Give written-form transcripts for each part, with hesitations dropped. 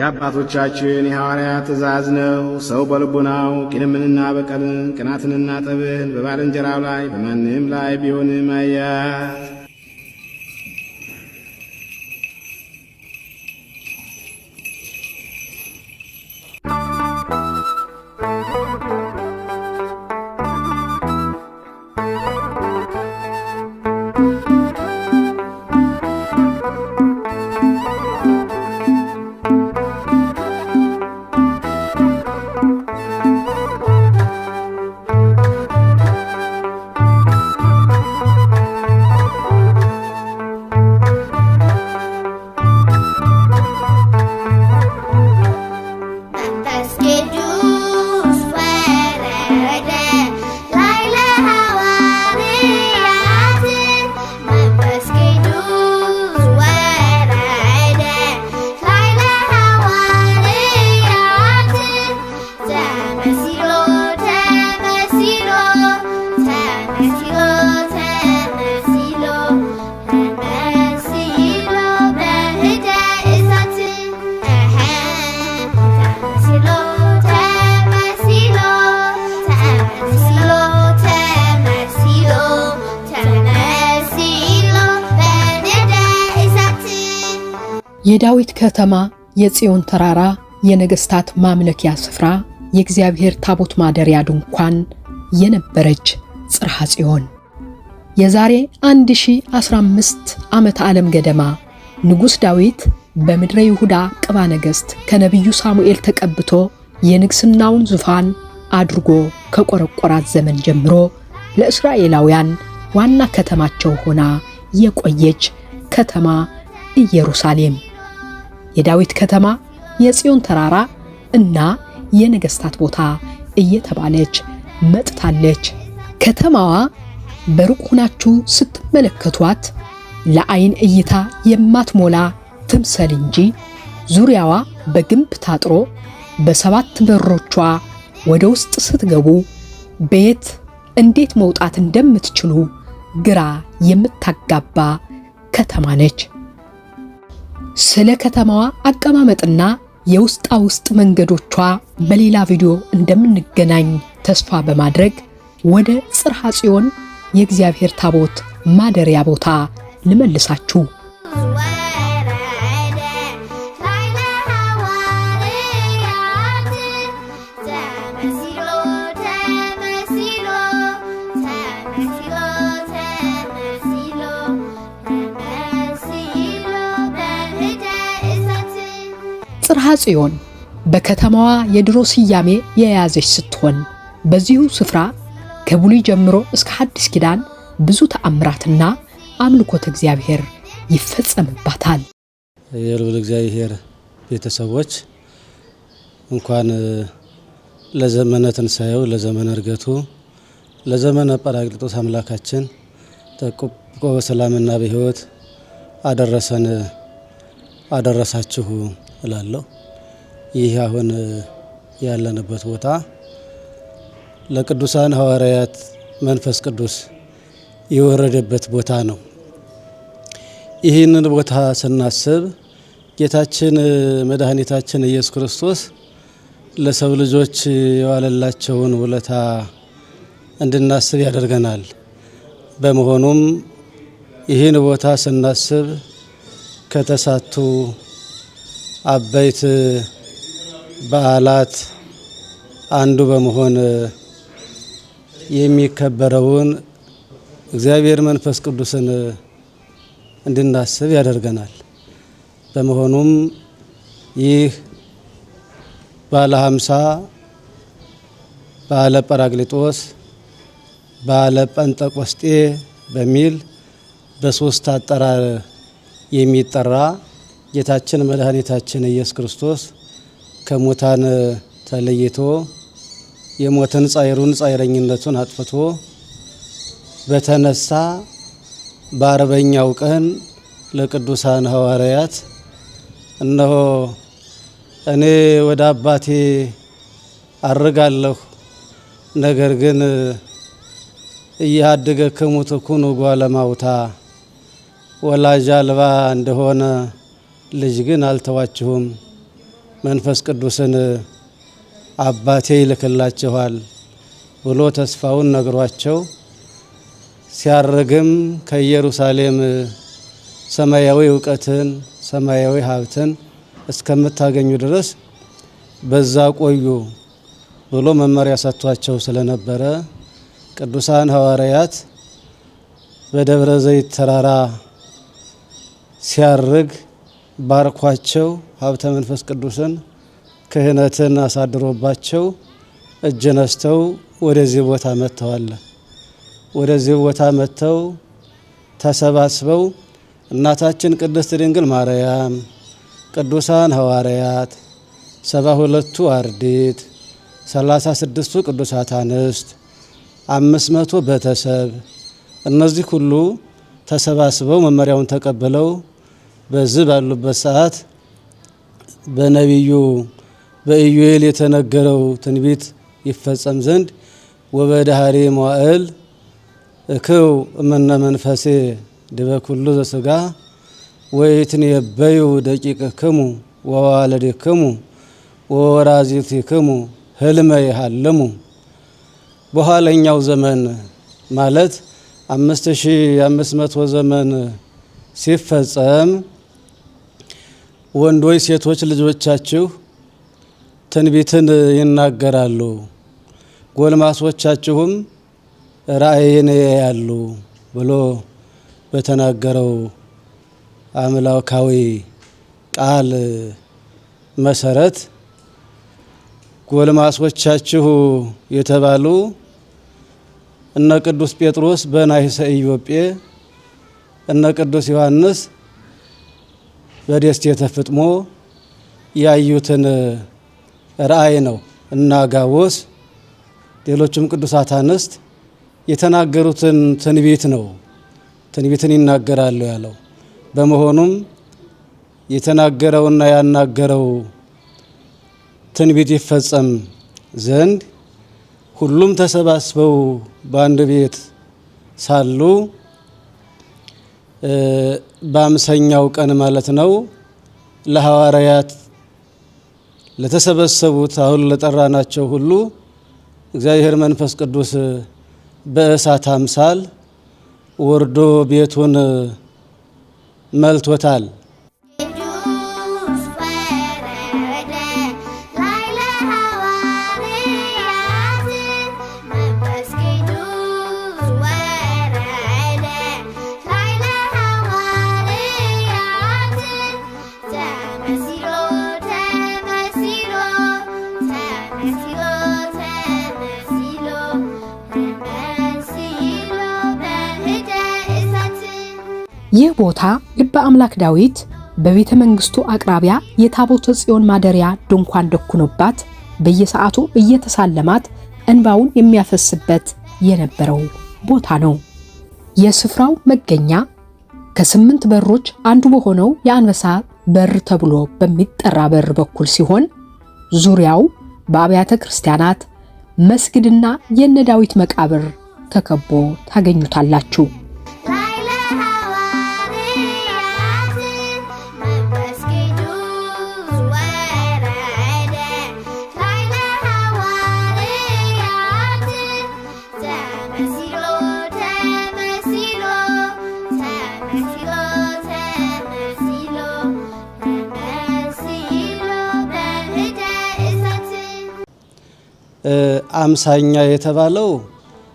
የአባቶቻችን የሐዋርያት ትእዛዝ ነው። ሰው በልቡናው ቂምንና በቀልን ቅናትንና ጠብን በባልንጀራው ላይ በማንም ላይ ቢሆንም አያት። የዳዊት ከተማ የጽዮን ተራራ የነገስታት ማምለኪያ ስፍራ የእግዚአብሔር ታቦት ማደሪያ ድንኳን የነበረች ጽርሐ ጽዮን የዛሬ 1015 ዓመተ ዓለም ገደማ ንጉስ ዳዊት በምድረ ይሁዳ ቅባ ነገስት ከነቢዩ ሳሙኤል ተቀብቶ የንግስናውን ዙፋን አድርጎ ከቆረቆራት ዘመን ጀምሮ ለእስራኤላውያን ዋና ከተማቸው ሆና የቆየች ከተማ ኢየሩሳሌም የዳዊት ከተማ የጽዮን ተራራ እና የነገስታት ቦታ እየተባለች መጥታለች። ከተማዋ በሩቅ ሆናችሁ ስትመለከቷት ለዓይን እይታ የማትሞላ ትምሰል እንጂ ዙሪያዋ በግንብ ታጥሮ በሰባት በሮቿ ወደ ውስጥ ስትገቡ ቤት እንዴት መውጣት እንደምትችሉ ግራ የምታጋባ ከተማ ነች። ስለ ከተማዋ አቀማመጥና የውስጣ ውስጥ መንገዶቿ በሌላ ቪዲዮ እንደምንገናኝ ተስፋ በማድረግ ወደ ጽርሐ ጽዮን የእግዚአብሔር ታቦት ማደሪያ ቦታ ልመልሳችሁ። ጽርሐ ጽዮን በከተማዋ የድሮ ስያሜ የያዘች ስትሆን በዚሁ ስፍራ ከብሉይ ጀምሮ እስከ ሐዲስ ኪዳን ብዙ ተአምራትና አምልኮተ እግዚአብሔር ይፈጸምባታል። የልዑል እግዚአብሔር ቤተሰቦች እንኳን ለዘመነ ትንሣኤው ለዘመነ ዕርገቱ ለዘመነ ጰራቅሊጦስ አምላካችን ተጠብቆ በሰላምና በሕይወት አደረሳችሁ እላለሁ። ይህ አሁን ያለንበት ቦታ ለቅዱሳን ሐዋርያት መንፈስ ቅዱስ የወረደበት ቦታ ነው። ይህንን ቦታ ስናስብ ጌታችን መድኃኒታችን ኢየሱስ ክርስቶስ ለሰው ልጆች የዋለላቸውን ውለታ እንድናስብ ያደርገናል። በመሆኑም ይህን ቦታ ስናስብ ከተሳቱ አበይት በዓላት አንዱ በመሆን የሚከበረውን እግዚአብሔር መንፈስ ቅዱስን እንድናስብ ያደርገናል። በመሆኑም ይህ ባለ 50 ባለ ጰራቅሊጦስ ባለ ጴንጠቆስጤ በሚል በሶስት አጠራር የሚጠራ ጌታችን መድኃኒታችን ኢየሱስ ክርስቶስ ከሙታን ተለይቶ የሞትን ጻይረኝነቱን አጥፍቶ በተነሳ በ40ኛው ቀን ለቅዱሳን ሐዋርያት እነሆ እኔ ወደ አባቴ አርጋለሁ፣ ነገር ግን እያደገክሙ ትኩኑ ጓለማውታ ወላጅ አልባ እንደሆነ ልጅ ግን አልተዋችሁም መንፈስ ቅዱስን አባቴ ይልክላችኋል ብሎ ተስፋውን ነግሯቸው ሲያርግም ከኢየሩሳሌም ሰማያዊ ዕውቀትን ሰማያዊ ሀብትን እስከምታገኙ ድረስ በዛ ቆዩ ብሎ መመሪያ ሰጥቷቸው ስለነበረ ቅዱሳን ሐዋርያት በደብረ ዘይት ተራራ ሲያርግ ባርኳቸው ሀብተ መንፈስ ቅዱስን ክህነትን አሳድሮባቸው እጅ ነስተው ወደዚህ ቦታ መጥተዋል። ወደዚህ ቦታ መጥተው ተሰባስበው እናታችን ቅድስት ድንግል ማርያም፣ ቅዱሳን ሐዋርያት፣ 72ቱ አርድእት፣ 36ቱ ቅዱሳት አንስት፣ 500 ቤተሰብ እነዚህ ሁሉ ተሰባስበው መመሪያውን ተቀብለው በዚህ ባሉበት ሰዓት በነቢዩ በኢዩኤል የተነገረው ትንቢት ይፈጸም ዘንድ ወበዳህሪ መዋዕል እክው እምነ መንፈሴ ድበ ኩሉ ዘሥጋ ወይትንየበዩ ደቂቅክሙ ወዋለድክሙ ወወራዚትክሙ ህልመ ይሃልሙ። በኋለኛው ዘመን ማለት 5500 ዘመን ሲፈጸም ወንዶች ሴቶች ልጆቻችሁ ትንቢትን ይናገራሉ፣ ጎልማሶቻችሁም ራእይን ያያሉ ብሎ በተናገረው አምላካዊ ቃል መሰረት ጎልማሶቻችሁ የተባሉ እነ ቅዱስ ጴጥሮስ በናይሰ ኢዮጴ፣ እነ ቅዱስ ዮሐንስ በደሴተ ፍጥሞ ያዩትን ራእይ ነው። እና አጋቦስ ሌሎችም ቅዱሳት አንስት የተናገሩትን ትንቢት ነው። ትንቢትን ይናገራሉ ያለው በመሆኑም የተናገረውና ያናገረው ትንቢት ይፈጸም ዘንድ ሁሉም ተሰባስበው በአንድ ቤት ሳሉ በአምሳኛው ቀን ማለት ነው ለሐዋርያት ለተሰበሰቡት አሁን ለጠራናቸው ሁሉ እግዚአብሔር መንፈስ ቅዱስ በእሳት አምሳል ወርዶ ቤቱን መልቶታል። ይህ ቦታ ልበ አምላክ ዳዊት በቤተ መንግስቱ አቅራቢያ የታቦተ ጽዮን ማደሪያ ድንኳን ደኩኖባት በየሰዓቱ እየተሳለማት እንባውን የሚያፈስበት የነበረው ቦታ ነው። የስፍራው መገኛ ከ8 በሮች አንዱ በሆነው የአንበሳ በር ተብሎ በሚጠራ በር በኩል ሲሆን ዙሪያው በአብያተ ክርስቲያናት መስጊድና የነ ዳዊት መቃብር ተከቦ ታገኙታላችሁ። አምሳኛ የተባለው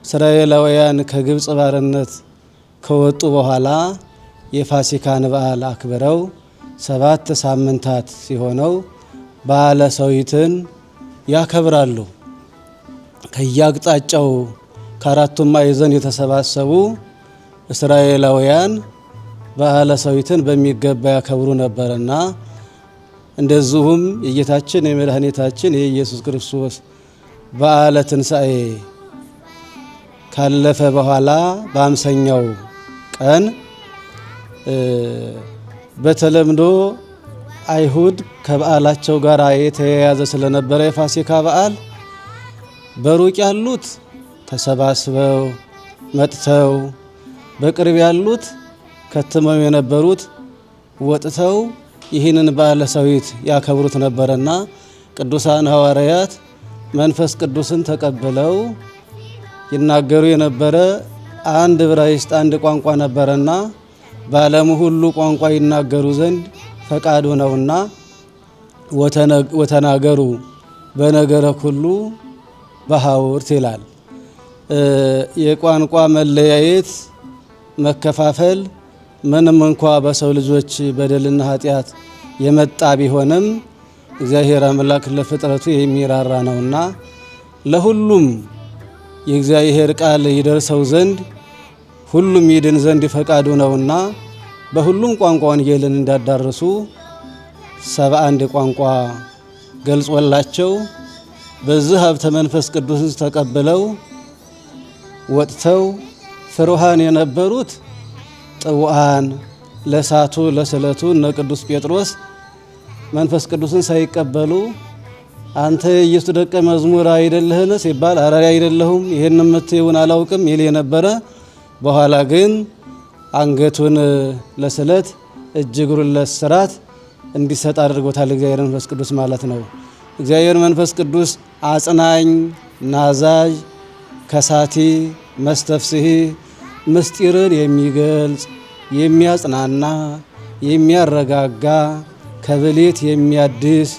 እስራኤላውያን ከግብጽ ባርነት ከወጡ በኋላ የፋሲካን በዓል አክብረው 7 ሳምንታት ሲሆነው በዓለ ሰዊትን ያከብራሉ። ከያቅጣጫው ከአራቱም ማዕዘን የተሰባሰቡ እስራኤላውያን በዓለ ሰዊትን በሚገባ ያከብሩ ነበርና እንደዚሁም የጌታችን የመድኃኒታችን የኢየሱስ ክርስቶስ በዓለ ትንሣኤ ካለፈ በኋላ በአምሳኛው ቀን በተለምዶ አይሁድ ከበዓላቸው ጋር የተያያዘ ስለነበረ የፋሲካ በዓል በሩቅ ያሉት ተሰባስበው መጥተው በቅርብ ያሉት ከተመው የነበሩት ወጥተው ይህንን በዓለ ሰዊት ያከብሩት ነበርና ቅዱሳን ሐዋርያት መንፈስ ቅዱስን ተቀብለው ይናገሩ የነበረ አንድ ዕብራይስጥ አንድ ቋንቋ ነበርና በዓለሙ ሁሉ ቋንቋ ይናገሩ ዘንድ ፈቃዱ ነውና ወተናገሩ በነገረ ሁሉ በሐውርት ይላል። የቋንቋ መለያየት መከፋፈል ምንም እንኳ በሰው ልጆች በደልና ኃጢአት የመጣ ቢሆንም እግዚአብሔር አምላክ ለፍጥረቱ የሚራራ ነውና ለሁሉም የእግዚአብሔር ቃል ይደርሰው ዘንድ ሁሉም ይድን ዘንድ ፈቃዱ ነውና በሁሉም ቋንቋ ወንጌልን እንዳዳረሱ 71 ቋንቋ ገልጾላቸው በዚህ ሀብተ መንፈስ ቅዱስን ተቀብለው ወጥተው ፍሩሃን የነበሩት ጥዋን ለሳቱ ለስለቱ እነ ቅዱስ ጴጥሮስ መንፈስ ቅዱስን ሳይቀበሉ አንተ ኢየሱስ ደቀ መዝሙር አይደለህን ሲባል አራሪ አይደለሁም ይሄን የምትይውን አላውቅም ይል የነበረ በኋላ ግን አንገቱን ለስለት እጅግሩን ለስራት እንዲሰጥ አድርጎታል። እግዚአብሔር መንፈስ ቅዱስ ማለት ነው። እግዚአብሔር መንፈስ ቅዱስ አጽናኝ፣ ናዛዥ፣ ከሳቲ፣ መስተፍስሒ ምስጢርን የሚገልጽ የሚያጽናና፣ የሚያረጋጋ፣ ከብሌት የሚያድስ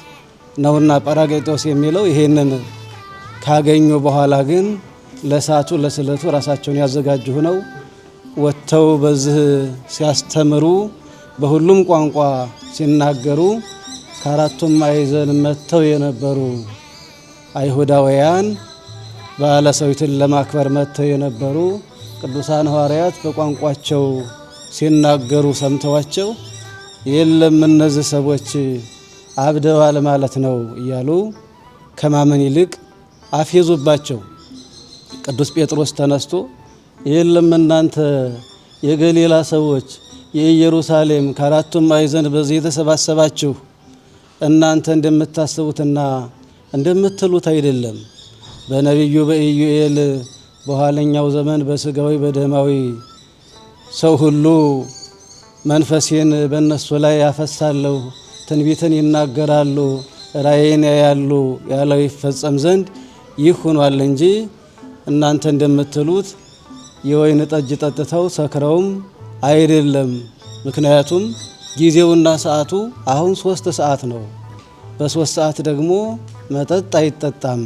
ነውና ጳራቅሊጦስ የሚለው ይሄንን ካገኙ በኋላ ግን ለሳቱ ለስለቱ ራሳቸውን ያዘጋጁ ነው ወጥተው በዚህ ሲያስተምሩ በሁሉም ቋንቋ ሲናገሩ ከአራቱም ማዕዘን መጥተው የነበሩ አይሁዳውያን በዓለ ሰዊትን ለማክበር መጥተው የነበሩ ቅዱሳን ሐዋርያት በቋንቋቸው ሲናገሩ ሰምተዋቸው የለም እነዚህ ሰዎች አብደዋል ማለት ነው እያሉ ከማመን ይልቅ አፌዙባቸው። ቅዱስ ጴጥሮስ ተነስቶ የለም እናንተ የገሊላ ሰዎች የኢየሩሳሌም ከአራቱም ማዕዘን በዚህ የተሰባሰባችሁ እናንተ እንደምታስቡትና እንደምትሉት አይደለም። በነቢዩ በኢዩኤል በኋለኛው ዘመን በስጋዊ በደማዊ ሰው ሁሉ መንፈሴን በእነሱ ላይ ያፈሳለሁ፣ ትንቢትን ይናገራሉ፣ ራእይን ያያሉ ያለው ይፈጸም ዘንድ ይህ ሆኗል እንጂ እናንተ እንደምትሉት የወይን ጠጅ ጠጥተው ሰክረውም አይደለም። ምክንያቱም ጊዜውና ሰዓቱ አሁን 3 ሰዓት ነው። በ3 ሰዓት ደግሞ መጠጥ አይጠጣም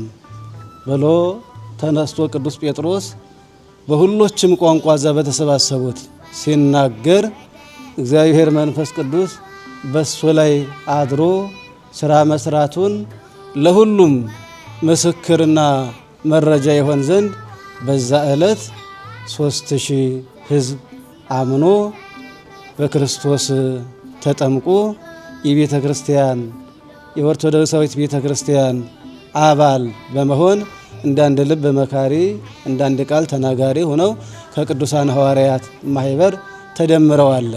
ብሎ ተነስቶ ቅዱስ ጴጥሮስ በሁሎችም ቋንቋ እዛ በተሰባሰቡት ሲናገር እግዚአብሔር መንፈስ ቅዱስ በሱ ላይ አድሮ ስራ መስራቱን ለሁሉም ምስክርና መረጃ ይሆን ዘንድ በዛ ዕለት 3000 ሕዝብ አምኖ በክርስቶስ ተጠምቆ የቤተ ክርስቲያን የኦርቶዶክሳዊት ቤተ ክርስቲያን አባል በመሆን እንዳንድ ልብ መካሪ እንዳንድ ቃል ተናጋሪ ሆነው ከቅዱሳን ሐዋርያት ማህበር ተደምረዋል።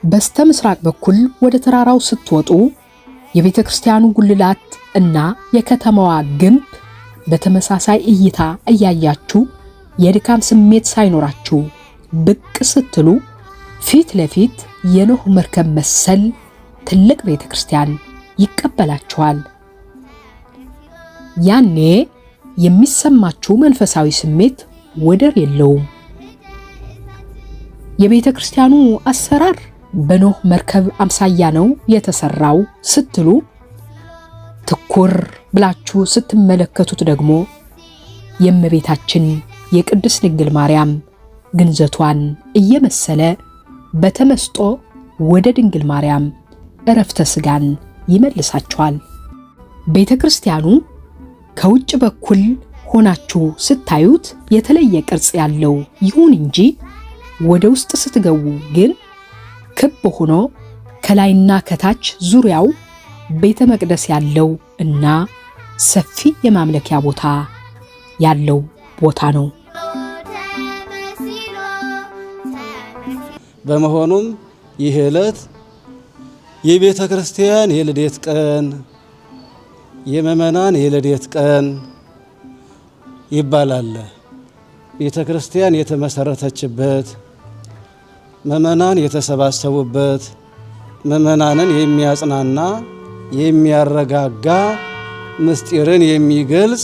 በስተ ምስራቅ በኩል ወደ ተራራው ስትወጡ የቤተ ክርስቲያኑ ጉልላት እና የከተማዋ ግንብ በተመሳሳይ እይታ እያያችሁ የድካም ስሜት ሳይኖራችሁ ብቅ ስትሉ ፊት ለፊት የኖህ መርከብ መሰል ትልቅ ቤተ ክርስቲያን ይቀበላችኋል። ያኔ የሚሰማችሁ መንፈሳዊ ስሜት ወደር የለውም። የቤተ ክርስቲያኑ አሰራር በኖህ መርከብ አምሳያ ነው የተሰራው ስትሉ ትኩር ብላችሁ ስትመለከቱት ደግሞ የእመቤታችን የቅድስት ድንግል ማርያም ግንዘቷን እየመሰለ በተመስጦ ወደ ድንግል ማርያም ዕረፍተ ሥጋን ይመልሳችኋል። ቤተ ክርስቲያኑ ከውጭ በኩል ሆናችሁ ስታዩት የተለየ ቅርጽ ያለው ይሁን እንጂ ወደ ውስጥ ስትገቡ ግን ክብ ሆኖ ከላይና ከታች ዙሪያው ቤተ መቅደስ ያለው እና ሰፊ የማምለኪያ ቦታ ያለው ቦታ ነው። በመሆኑም ይህ ዕለት የቤተ ክርስቲያን የልደት ቀን፣ የምእመናን የልደት ቀን ይባላል። ቤተ ክርስቲያን የተመሰረተችበት፣ ምእመናን የተሰባሰቡበት፣ ምእመናንን የሚያጽናና የሚያረጋጋ ምስጢርን የሚገልጽ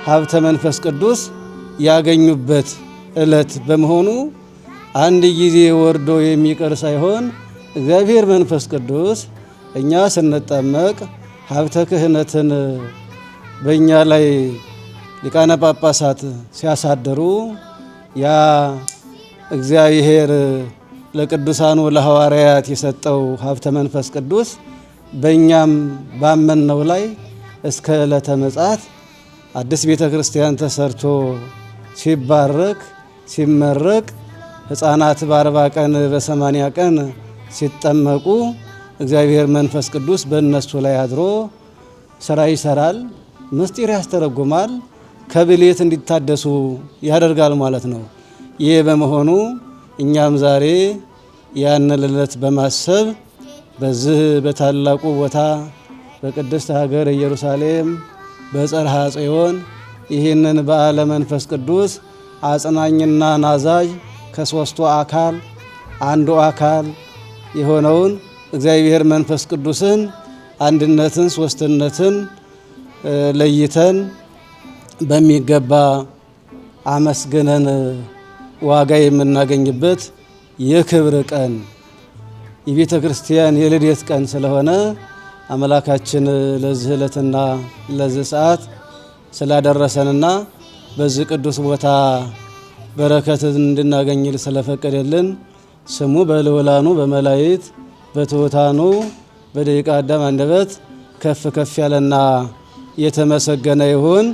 ሀብተ መንፈስ ቅዱስ ያገኙበት ዕለት በመሆኑ አንድ ጊዜ ወርዶ የሚቀር ሳይሆን እግዚአብሔር መንፈስ ቅዱስ እኛ ስንጠመቅ ሀብተ ክህነትን በእኛ ላይ ሊቃነ ጳጳሳት ሲያሳድሩ ያ እግዚአብሔር ለቅዱሳኑ ለሐዋርያት የሰጠው ሀብተ መንፈስ ቅዱስ በእኛም ባመንነው ላይ እስከ ዕለተ ምጽአት አዲስ ቤተ ክርስቲያን ተሰርቶ ሲባረክ ሲመረቅ ሕፃናት በ40 ቀን በ80 ቀን ሲጠመቁ እግዚአብሔር መንፈስ ቅዱስ በእነሱ ላይ አድሮ ስራ ይሰራል፣ ምስጢር ያስተረጉማል፣ ከብሌት እንዲታደሱ ያደርጋል ማለት ነው። ይህ በመሆኑ እኛም ዛሬ ያንን ዕለት በማሰብ በዚህ በታላቁ ቦታ በቅድስት ሀገር ኢየሩሳሌም በጽርሐ ጽዮን ይህንን በዓለ መንፈስ ቅዱስ አጽናኝና ናዛዥ ከሦስቱ አካል አንዱ አካል የሆነውን እግዚአብሔር መንፈስ ቅዱስን አንድነትን ሦስትነትን ለይተን በሚገባ አመስግነን ዋጋ የምናገኝበት የክብር ቀን የቤተ ክርስቲያን የልደት ቀን ስለሆነ አምላካችን ለዚህ ዕለትና ለዚህ ሰዓት ስላደረሰንና በዚህ ቅዱስ ቦታ በረከትን እንድናገኝ ስለፈቀደልን ስሙ በልዑላኑ በመላእክት በትሑታኑ በደቂቀ አዳም አንደበት ከፍ ከፍ ያለና የተመሰገነ ይሁን።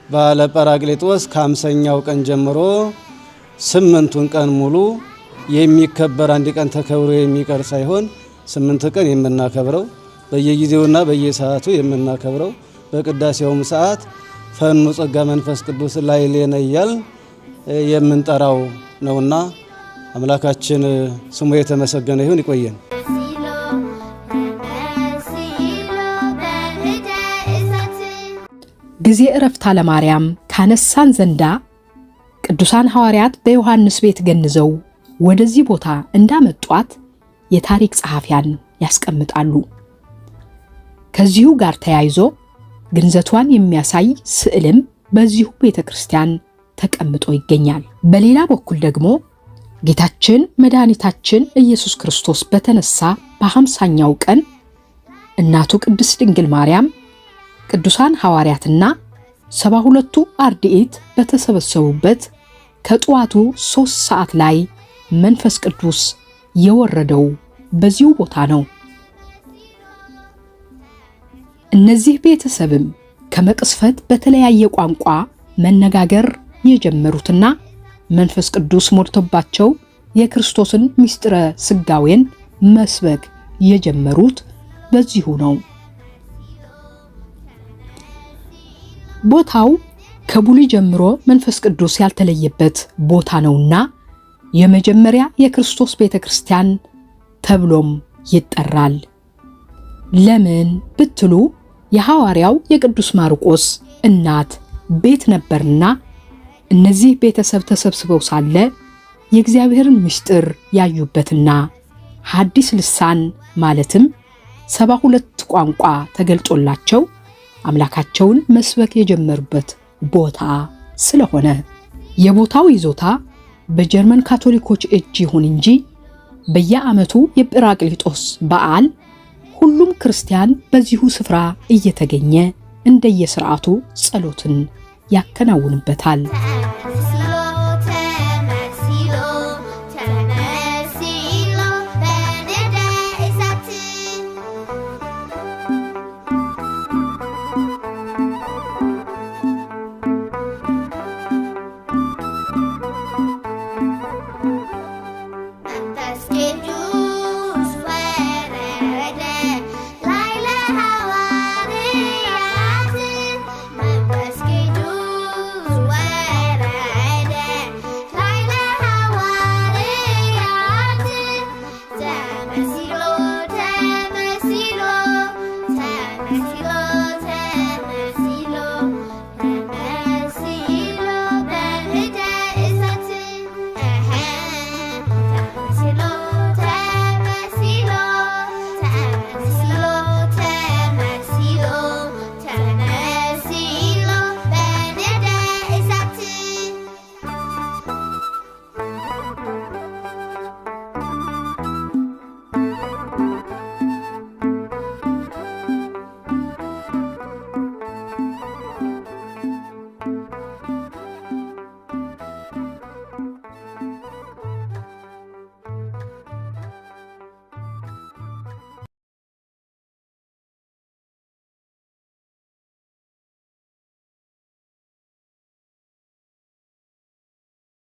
በዓለ ጰራቅሊጦስ ከ50ኛው ቀን ጀምሮ 8ቱን ቀን ሙሉ የሚከበር አንድ ቀን ተከብሮ የሚቀር ሳይሆን 8 ቀን የምናከብረው በየጊዜውና በየሰዓቱ የምናከብረው በቅዳሴውም ሰዓት ፈኑ ጸጋ መንፈስ ቅዱስ ላዕሌነ እያልን የምንጠራው ነውና አምላካችን ስሙ የተመሰገነ ይሁን። ይቆየን። ጊዜ ዕረፍተ ለማርያም ካነሳን ዘንዳ ቅዱሳን ሐዋርያት በዮሐንስ ቤት ገንዘው ወደዚህ ቦታ እንዳመጧት የታሪክ ጸሐፊያን ያስቀምጣሉ። ከዚሁ ጋር ተያይዞ ግንዘቷን የሚያሳይ ስዕልም በዚሁ ቤተክርስቲያን ተቀምጦ ይገኛል። በሌላ በኩል ደግሞ ጌታችን መድኃኒታችን ኢየሱስ ክርስቶስ በተነሳ በ50ኛው ቀን እናቱ ቅድስት ድንግል ማርያም ቅዱሳን ሐዋርያትና 72ቱ አርድእት በተሰበሰቡበት ከጠዋቱ 3 ሰዓት ላይ መንፈስ ቅዱስ የወረደው በዚሁ ቦታ ነው። እነዚህ ቤተሰብም ከመቅስፈት በተለያየ ቋንቋ መነጋገር የጀመሩትና መንፈስ ቅዱስ ሞልቶባቸው የክርስቶስን ምስጢረ ሥጋዌን መስበክ የጀመሩት በዚሁ ነው። ቦታው ከብሉይ ጀምሮ መንፈስ ቅዱስ ያልተለየበት ቦታ ነውና የመጀመሪያ የክርስቶስ ቤተክርስቲያን ተብሎም ይጠራል። ለምን ብትሉ የሐዋርያው የቅዱስ ማርቆስ እናት ቤት ነበርና እነዚህ ቤተሰብ ተሰብስበው ሳለ የእግዚአብሔርን ምስጢር ያዩበትና ሐዲስ ልሳን ማለትም 72 ቋንቋ ተገልጦላቸው አምላካቸውን መስበክ የጀመሩበት ቦታ ስለሆነ የቦታው ይዞታ በጀርመን ካቶሊኮች እጅ ይሁን እንጂ በየዓመቱ የጰራቅሊጦስ በዓል ሁሉም ክርስቲያን በዚሁ ስፍራ እየተገኘ እንደየሥርዓቱ ጸሎትን ያከናውንበታል።